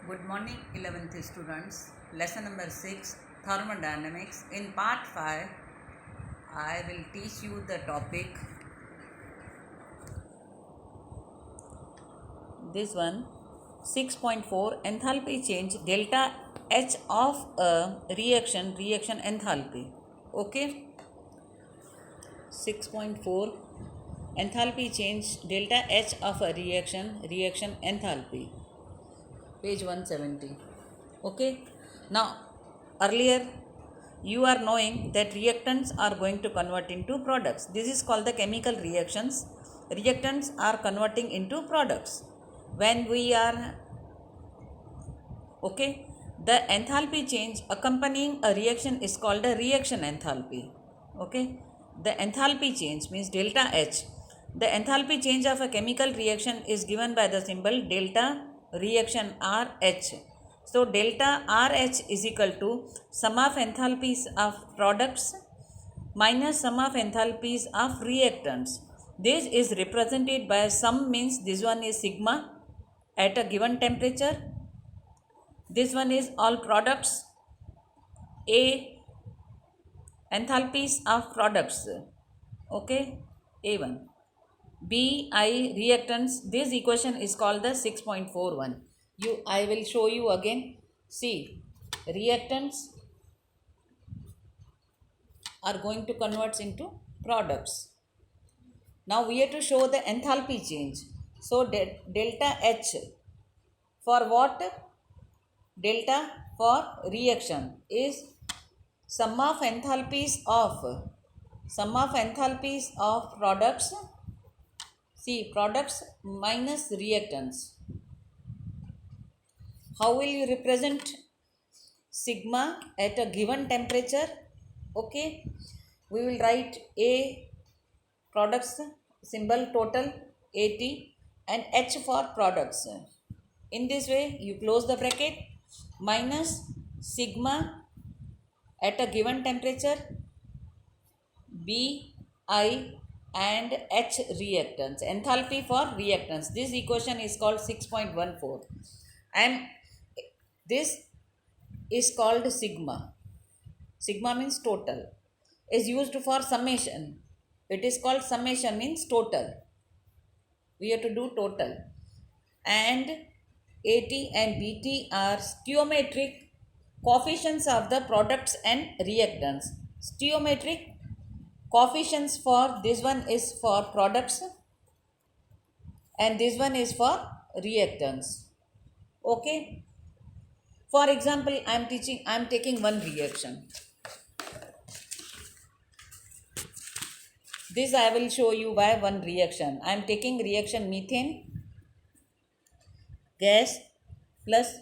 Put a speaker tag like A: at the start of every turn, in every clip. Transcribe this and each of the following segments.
A: Good morning, 11th students. Lesson number 6, Thermodynamics. In part 5, I will teach you the topic. This one, 6.4, enthalpy change, delta H of a reaction enthalpy. Okay? 6.4, enthalpy change, delta H of a reaction enthalpy. Page 170. Okay, now earlier you are knowing that reactants are going to convert into products. This is called the chemical reactions. Reactants are converting into products. When we are okay, the enthalpy change accompanying a reaction is called a reaction enthalpy. Okay, the enthalpy change means delta H. The enthalpy change of a chemical reaction is given by the symbol delta reaction RH. So delta RH is equal to sum of enthalpies of products minus sum of enthalpies of reactants. This is represented by sum, means this one is sigma at a given temperature. This one is all products, A enthalpies of products, okay, A1. BI reactants, this equation is called the 6.41. I will show you again. See, reactants are going to convert into products. Now we have to show the enthalpy change. So delta H for what? Delta for reaction is sum of enthalpies of products. See, products minus reactants. How will you represent sigma at a given temperature? Okay, we will write A products symbol total AT and H for products. In this way, you close the bracket minus sigma at a given temperature BI and H reactants, enthalpy for reactants. This equation is called 6.14 and this is called sigma. Sigma means total, is used for summation. It is called summation, means total. We have to do total. And AT and BT are stoichiometric coefficients of the products and reactants. Stoichiometric coefficients for this one is for products and this one is for reactants. Okay, for example, I am taking one reaction. This I will show you by one reaction. I am taking reaction methane gas plus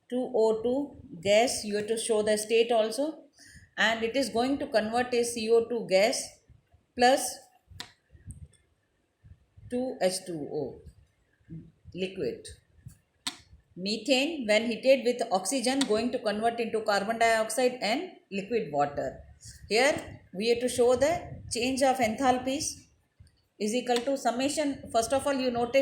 A: 2O2 gas. You have to show the state also, and it is going to convert a CO2 gas plus 2H2O liquid. Methane, when heated with oxygen, going to convert into carbon dioxide and liquid water. Here we have to show the change of enthalpies is equal to summation. First of all, you note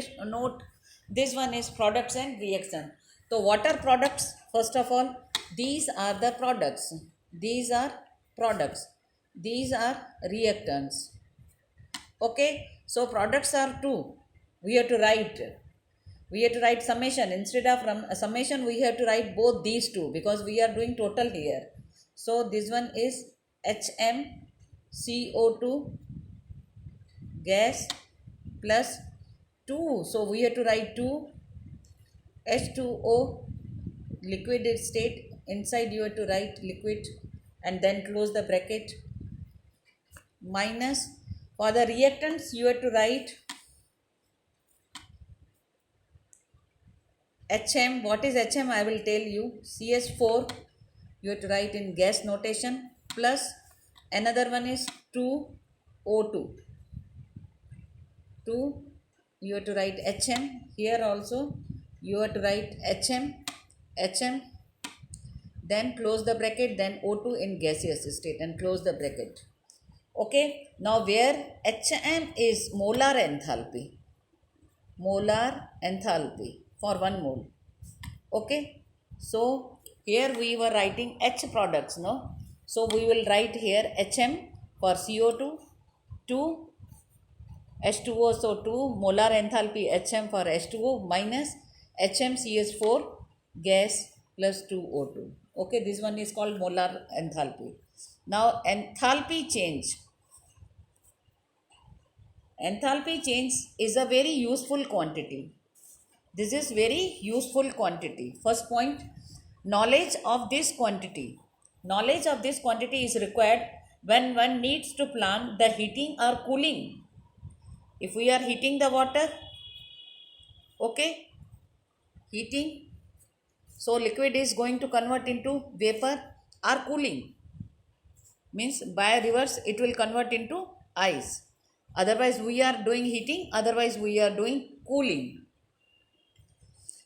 A: this one is products and reaction. So what are products? First of all, these are the products. These are products. These are reactants. Okay. So products are 2. We have to write summation. Instead of summation, we have to write both these two because we are doing total here. So this one is HMCO2 gas plus 2. So we have to write 2 H2O liquid state. Inside you have to write liquid and then close the bracket minus. For the reactants, you have to write HM. What is HM? I will tell you. CS4 you have to write in gas notation plus another one is 2O2. 2 you have to write HM. Here also you have to write HM, then close the bracket, then O2 in gaseous state and close the bracket. Okay. Now where HM is molar enthalpy for 1 mole. Okay. So here we were writing H products, no? So we will write here HM for CO2, 2 H2O, so 2 molar enthalpy HM for H2O minus HMCH4 gas plus 2O2. Okay, this one is called molar enthalpy. Now enthalpy change. Enthalpy change is a very useful quantity. This is very useful quantity. First point, knowledge of this quantity. Knowledge of this quantity is required when one needs to plan the heating or cooling. If we are heating the water, okay, heating, so liquid is going to convert into vapor, or cooling means by reverse it will convert into ice. Otherwise we are doing heating, otherwise we are doing cooling.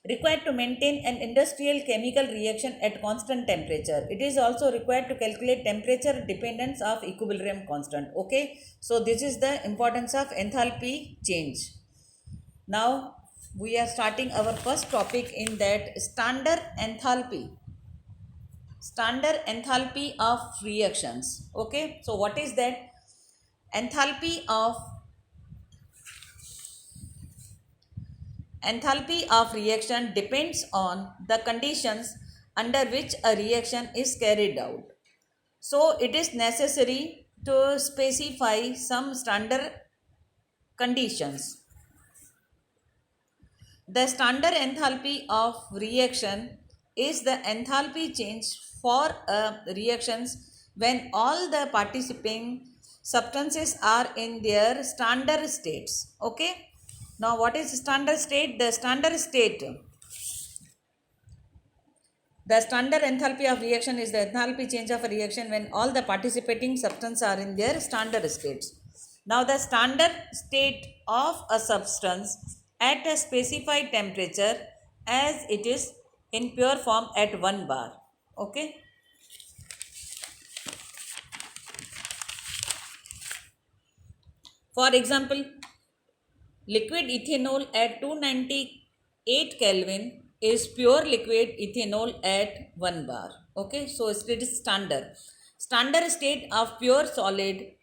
A: Required to maintain an industrial chemical reaction at constant temperature. It is also required to calculate temperature dependence of equilibrium constant. Okay, so this is the importance of enthalpy change. Now we are starting our first topic in that standard enthalpy. Standard enthalpy of reactions. Okay, so what is that? Enthalpy of reaction depends on the conditions under which a reaction is carried out. So it is necessary to specify some standard conditions. The standard enthalpy of reaction is the enthalpy change for reactions when all the participating substances are in their standard states. Okay. Now what is standard state? The standard enthalpy of reaction is the enthalpy change of a reaction when all the participating substances are in their standard states. Now the standard state of a substance at a specified temperature as it is in pure form at 1 bar. Okay. For example, liquid ethanol at 298 Kelvin is pure liquid ethanol at 1 bar. Okay, so it is standard. Standard state of pure solid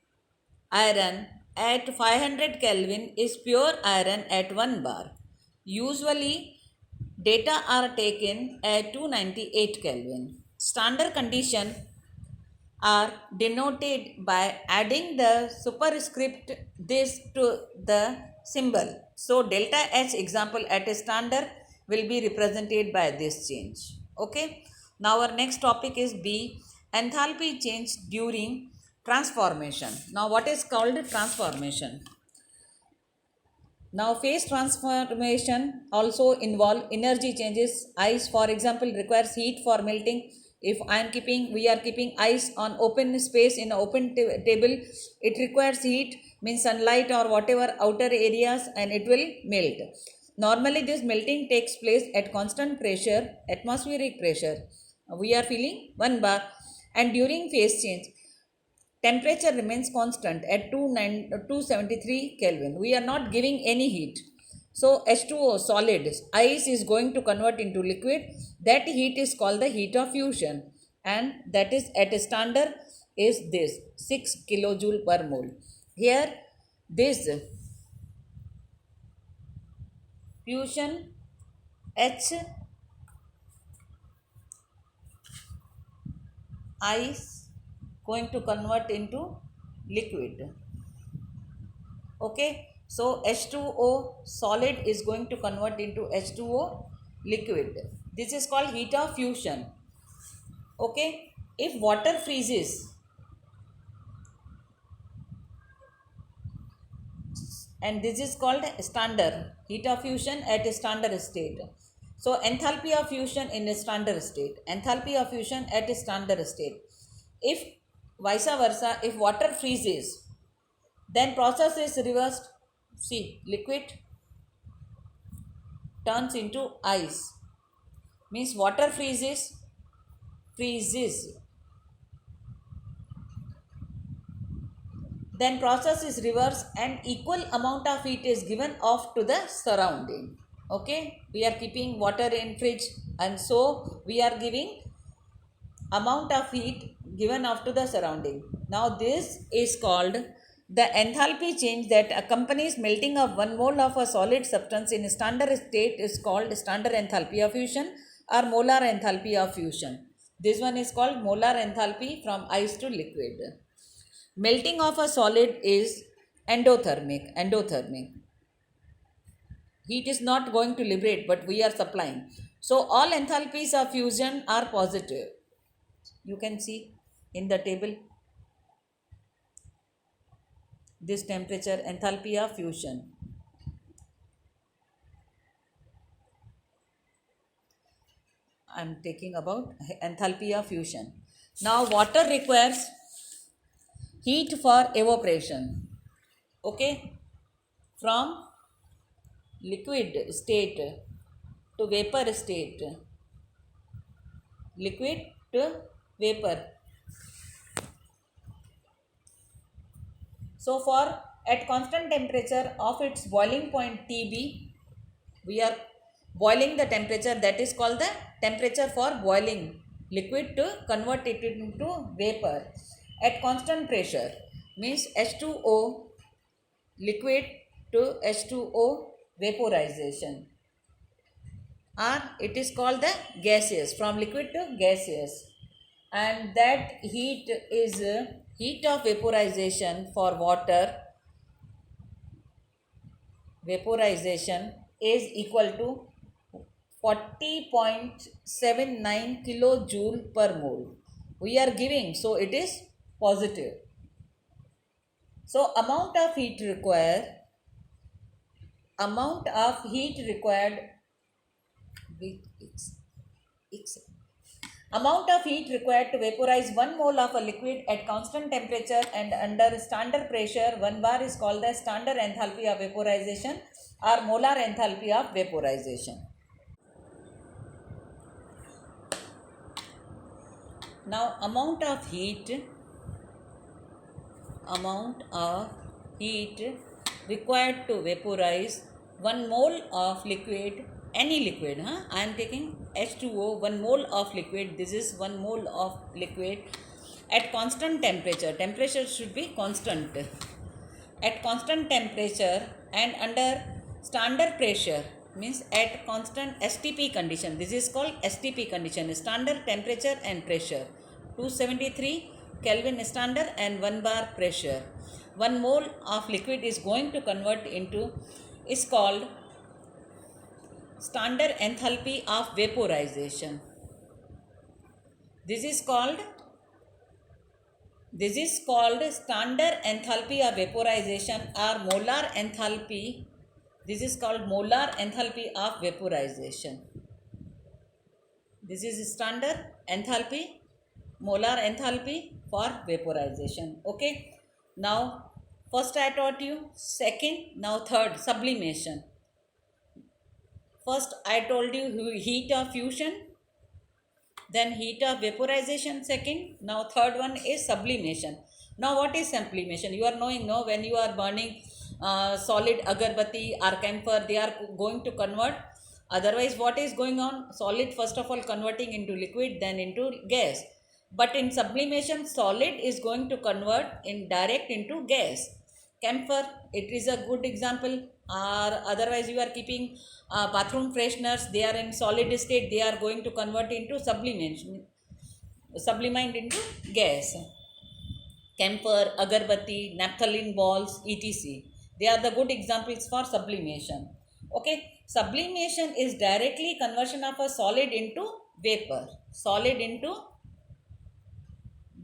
A: iron at 500 Kelvin is pure iron at 1 bar. Usually, data are taken at 298 Kelvin. Standard condition are denoted by adding the superscript this to the symbol. So delta H example at a standard will be represented by this change. Okay. Now our next topic is B, enthalpy change during transformation. Now what is called transformation? Now phase transformation also involve energy changes. Ice for example requires heat for melting. If we are keeping ice on open space in an open table, it requires heat, means sunlight or whatever outer areas, and it will melt. Normally this melting takes place at constant pressure, atmospheric pressure. We are feeling 1 bar, and during phase change temperature remains constant at 273 Kelvin. We are not giving any heat. So H2O solid ice is going to convert into liquid. That heat is called the heat of fusion, and that is at a standard is this 6 kilojoule per mole. Here this fusion H ice going to convert into liquid. Okay, so H2O solid is going to convert into H2O liquid. This is called heat of fusion. Okay, if water freezes and this is called standard heat of fusion at a standard state. So enthalpy of fusion in a standard state, enthalpy of fusion at a standard state. If vice versa, if water freezes, then process is reversed. See, liquid turns into ice, means water freezes, then process is reversed and equal amount of heat is given off to the surrounding. Okay, we are keeping water in fridge, and so we are giving amount of heat given off to the surrounding. Now this is called the enthalpy change that accompanies melting of 1 mole of a solid substance in standard state is called standard enthalpy of fusion or molar enthalpy of fusion. This one is called molar enthalpy from ice to liquid. Melting of a solid is endothermic. Endothermic. Heat is not going to liberate, but we are supplying. So all enthalpies of fusion are positive. You can see in the table this temperature enthalpy of fusion. I am taking about enthalpy of fusion. Now water requires heat for evaporation. Okay, from liquid state to vapor state, liquid to vapor. So for at constant temperature of its boiling point Tb, we are boiling the temperature, that is called the temperature for boiling liquid to convert it into vapor at constant pressure, means H2O liquid to H2O vaporization, or it is called the gaseous, from liquid to gaseous, and that heat is heat of vaporization for water. Vaporization is equal to 40.79 kilojoule per mole. We are giving, so it is positive. So amount of heat required with its amount of heat required to vaporize 1 mole of a liquid at constant temperature and under standard pressure 1 bar is called the standard enthalpy of vaporization or molar enthalpy of vaporization. Now amount of heat required to vaporize 1 mole of liquid, any liquid, I am taking H2O, 1 mole of liquid, this is 1 mole of liquid at constant temperature. Temperature should be constant. At constant temperature and under standard pressure, means at constant STP condition. This is called STP condition, standard temperature and pressure. 273 Kelvin standard and 1 bar pressure. 1 mole of liquid is going to convert into, is called standard enthalpy of vaporization. This is called standard enthalpy of vaporization or molar enthalpy. This is called molar enthalpy of vaporization. This is standard enthalpy, molar enthalpy for vaporization. Okay. Now first I taught you, second, now third, sublimation. First I told you heat of fusion, then heat of vaporization second. Now third one is sublimation. Now what is sublimation? You are knowing, no, when you are burning solid agarbatti or camphor, they are going to convert. Otherwise what is going on? Solid first of all converting into liquid, then into gas. But in sublimation, solid is going to convert in direct into gas. Camphor, it is a good example. Or otherwise you are keeping bathroom fresheners, they are in solid state, they are going to convert into sublimation, sublimate into gas. Camphor, agarbatti, naphthalene balls, etc. They are the good examples for sublimation. Okay, sublimation is directly conversion of a solid into vapor. Solid into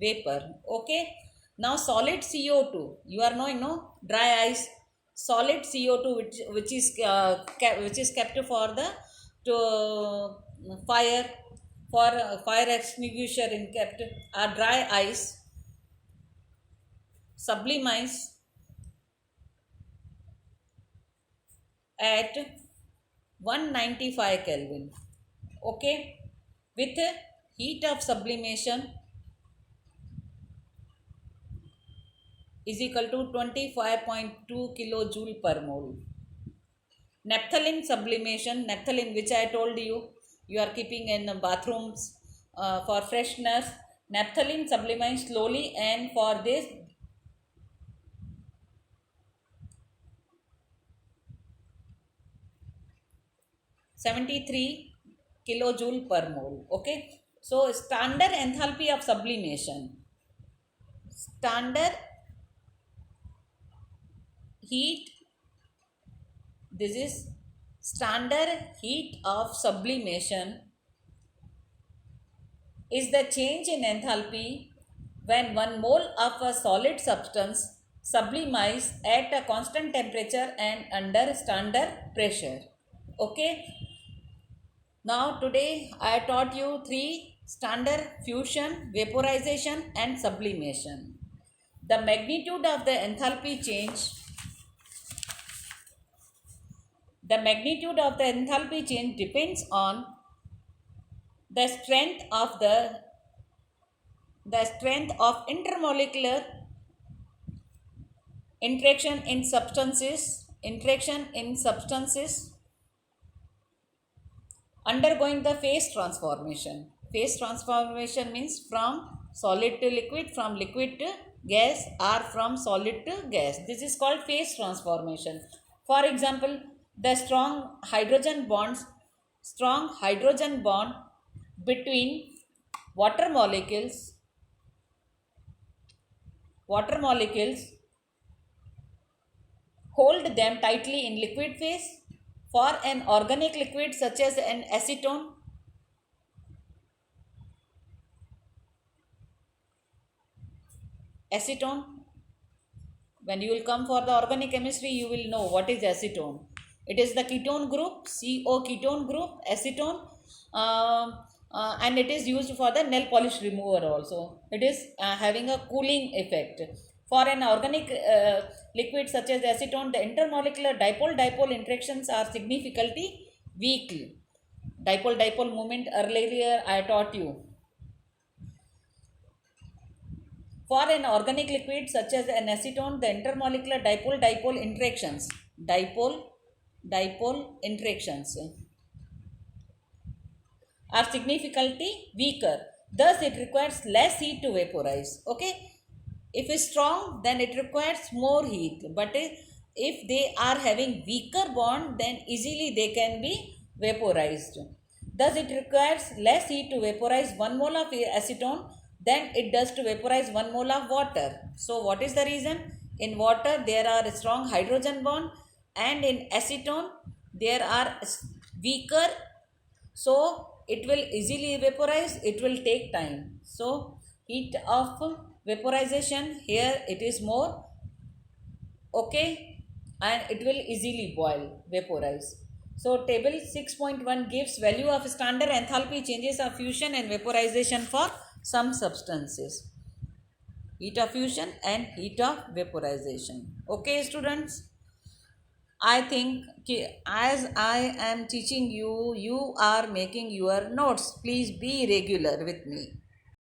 A: vapor. Okay, now solid CO2, you are knowing, no, dry ice, solid CO2 which is kept for the to fire, for fire extinguisher in kept, dry ice sublimes at 195 Kelvin. Okay, with heat of sublimation is equal to 25.2 kilojoule per mole. Naphthalene sublimation, naphthalene which I told you, you are keeping in bathrooms for fresheners. Naphthalene sublimates slowly, and for this 73 kilojoule per mole. Okay, so standard enthalpy of sublimation, standard heat, this is standard heat of sublimation is the change in enthalpy when 1 mole of a solid substance sublimates at a constant temperature and under standard pressure. Okay, now today I taught you 3: standard, fusion, vaporization and sublimation. The magnitude of the enthalpy change, depends on the strength of intermolecular interaction in substances undergoing the phase transformation. Phase transformation means from solid to liquid, from liquid to gas, or from solid to gas. This is called phase transformation. For example, the strong hydrogen bond between water molecules hold them tightly in liquid phase. For an organic liquid such as an acetone, when you will come for the organic chemistry, you will know what is acetone. It is the ketone group, CO ketone group, acetone, and it is used for the nail polish remover also. It is having a cooling effect. For an organic liquid such as acetone, the intermolecular dipole-dipole interactions are significantly weak. Dipole-dipole moment earlier I taught you. For an organic liquid such as an acetone, the intermolecular dipole-dipole interactions are significantly weaker. Thus, it requires less heat to vaporize. Okay. If it's strong, then it requires more heat. But if they are having weaker bond, then easily they can be vaporized. Thus, it requires less heat to vaporize 1 mole of acetone than it does to vaporize 1 mole of water. So, what is the reason? In water, there are strong hydrogen bond, and in acetone, there are weaker. So, it will easily vaporize, it will take time. So, heat of vaporization here it is more, okay, and it will easily boil, vaporize. So, table 6.1 gives value of standard enthalpy changes of fusion and vaporization for some substances. Heat of fusion and heat of vaporization. Okay, students? I think as I am teaching you, you are making your notes. Please be regular with me.